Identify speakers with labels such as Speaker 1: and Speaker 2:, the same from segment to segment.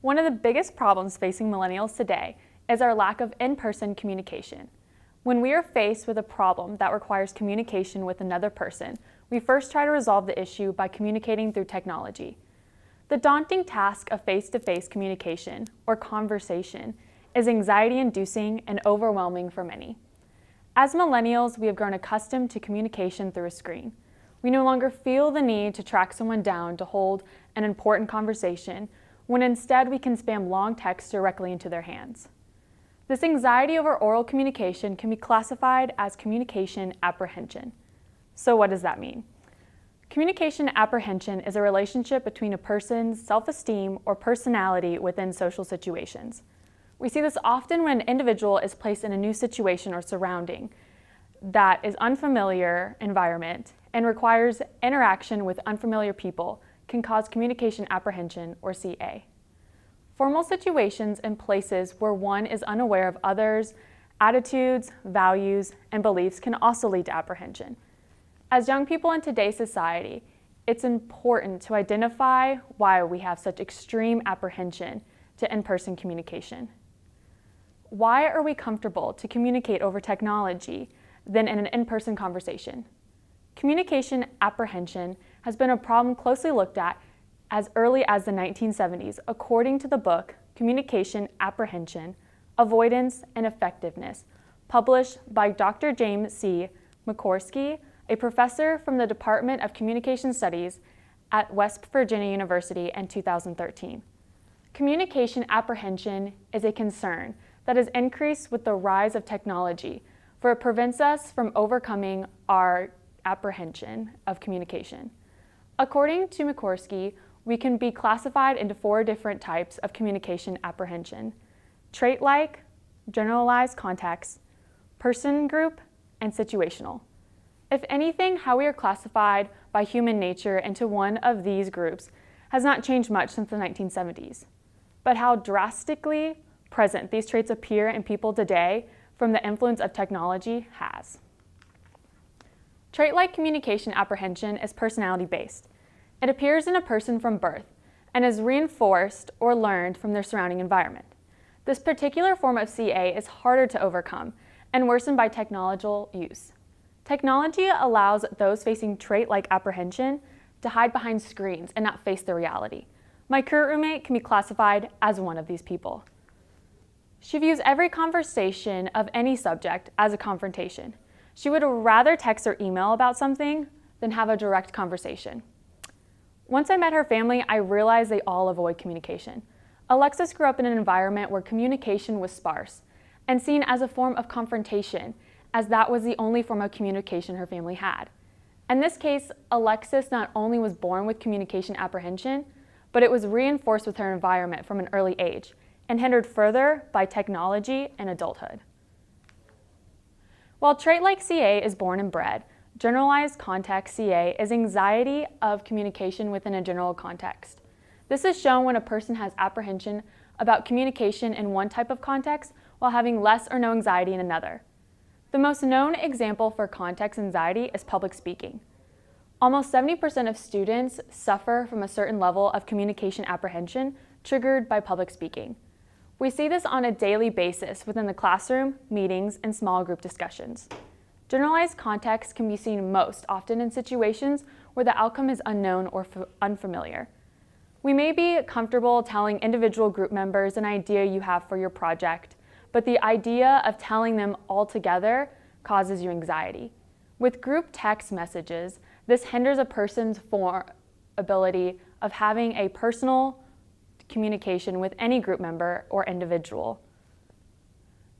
Speaker 1: One of the biggest problems facing millennials today is our lack of in-person communication. When we are faced with a problem that requires communication with another person, we first try to resolve the issue by communicating through technology. The daunting task of face-to-face communication, or conversation, is anxiety-inducing and overwhelming for many. As millennials, we have grown accustomed to communication through a screen. We no longer feel the need to track someone down to hold an important conversation, when instead we can spam long text directly into their hands. This anxiety over oral communication can be classified as communication apprehension. So what does that mean? Communication apprehension is a relationship between a person's self-esteem or personality within social situations. We see this often when an individual is placed in a new situation or surrounding that is unfamiliar environment and requires interaction with unfamiliar people can cause communication apprehension, or CA. Formal situations and places where one is unaware of others' attitudes, values, and beliefs can also lead to apprehension. As young people in today's society, it's important to identify why we have such extreme apprehension to in-person communication. Why are we comfortable to communicate over technology than in an in-person conversation? Communication apprehension has been a problem closely looked at as early as the 1970s, according to the book Communication Apprehension, Avoidance and Effectiveness, published by Dr. James C. Mikorsky, a professor from the Department of Communication Studies at West Virginia University in 2013. Communication apprehension is a concern that has increased with the rise of technology, for it prevents us from overcoming our apprehension of communication. According to Mikorsky, we can be classified into 4 different types of communication apprehension: trait-like, generalized context, person group, and situational. If anything, how we are classified by human nature into one of these groups has not changed much since the 1970s, but how drastically present these traits appear in people today from the influence of technology has. Trait-like communication apprehension is personality-based. It appears in a person from birth and is reinforced or learned from their surrounding environment. This particular form of CA is harder to overcome and worsened by technological use. Technology allows those facing trait-like apprehension to hide behind screens and not face the reality. My current roommate can be classified as one of these people. She views every conversation of any subject as a confrontation. She would rather text or email about something than have a direct conversation. Once I met her family, I realized they all avoid communication. Alexis grew up in an environment where communication was sparse and seen as a form of confrontation, as that was the only form of communication her family had. In this case, Alexis not only was born with communication apprehension, but it was reinforced with her environment from an early age and hindered further by technology and adulthood. While trait-like CA is born and bred, generalized context CA is anxiety of communication within a general context. This is shown when a person has apprehension about communication in one type of context while having less or no anxiety in another. The most known example for context anxiety is public speaking. Almost 70% of students suffer from a certain level of communication apprehension triggered by public speaking. We see this on a daily basis within the classroom, meetings, and small group discussions. Generalized context can be seen most often in situations where the outcome is unknown or unfamiliar. We may be comfortable telling individual group members an idea you have for your project, but the idea of telling them all together causes you anxiety. With group text messages, this hinders a person's ability of having a personal communication with any group member or individual,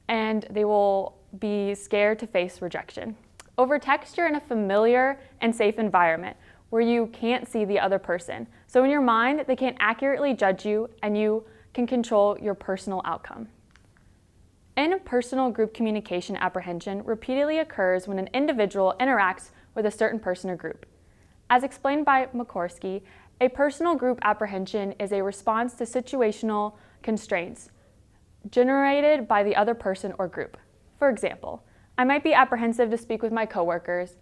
Speaker 1: and they will be scared to face rejection. Over text, you're in a familiar and safe environment where you can't see the other person. So in your mind, they can't accurately judge you and you can control your personal outcome. Interpersonal group communication apprehension repeatedly occurs when an individual interacts with a certain person or group. As explained by Mikorsky, a personal group apprehension is a response to situational constraints generated by the other person or group. For example, I might be apprehensive to speak with my coworkers,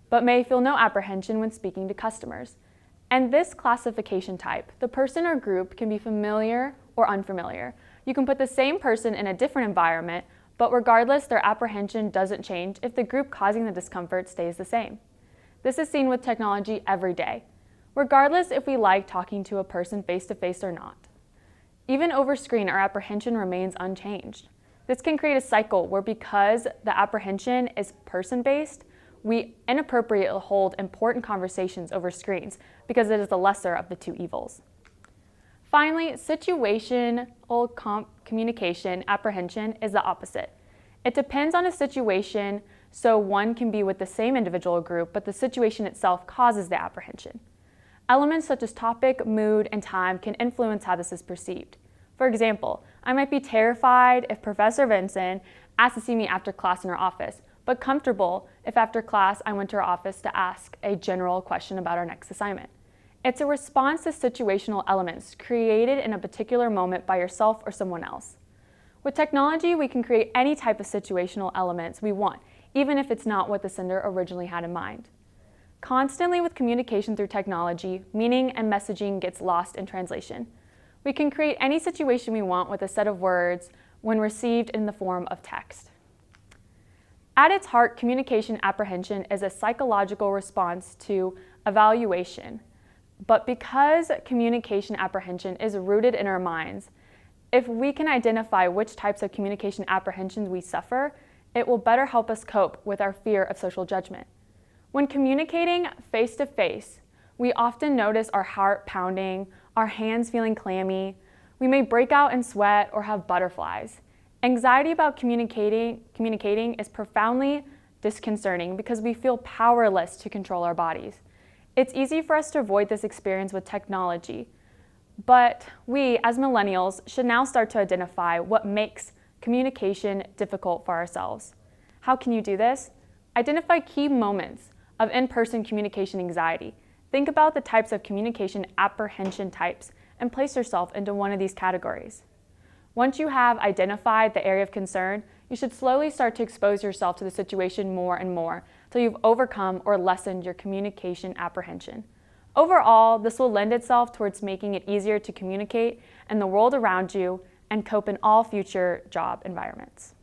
Speaker 1: but may feel no apprehension when speaking to customers. And this classification type, the person or group can be familiar or unfamiliar. You can put the same person in a different environment, but regardless, their apprehension doesn't change if the group causing the discomfort stays the same. This is seen with technology every day, regardless if we like talking to a person face-to-face or not. Even over screen, our apprehension remains unchanged. This can create a cycle where, because the apprehension is person-based, we inappropriately hold important conversations over screens because it is the lesser of the two evils. Finally, situational communication apprehension is the opposite. It depends on a situation, so one can be with the same individual or group, but the situation itself causes the apprehension. Elements such as topic, mood, and time can influence how this is perceived. For example, I might be terrified if Professor Vincent asked to see me after class in her office, but comfortable if after class I went to her office to ask a general question about our next assignment. It's a response to situational elements created in a particular moment by yourself or someone else. With technology, we can create any type of situational elements we want, even if it's not what the sender originally had in mind. Constantly with communication through technology, meaning and messaging gets lost in translation. We can create any situation we want with a set of words when received in the form of text. At its heart, communication apprehension is a psychological response to evaluation. But because communication apprehension is rooted in our minds, if we can identify which types of communication apprehensions we suffer, it will better help us cope with our fear of social judgment. When communicating face-to-face, we often notice our heart pounding, our hands feeling clammy. We may break out in sweat or have butterflies. Anxiety about communicating is profoundly disconcerting because we feel powerless to control our bodies. It's easy for us to avoid this experience with technology, but we, as millennials, should now start to identify what makes communication difficult for ourselves. How can you do this? Identify key moments of in-person communication anxiety. Think about the types of communication apprehension types and place yourself into one of these categories. Once you have identified the area of concern, you should slowly start to expose yourself to the situation more and more till you've overcome or lessened your communication apprehension. Overall, this will lend itself towards making it easier to communicate in the world around you and cope in all future job environments.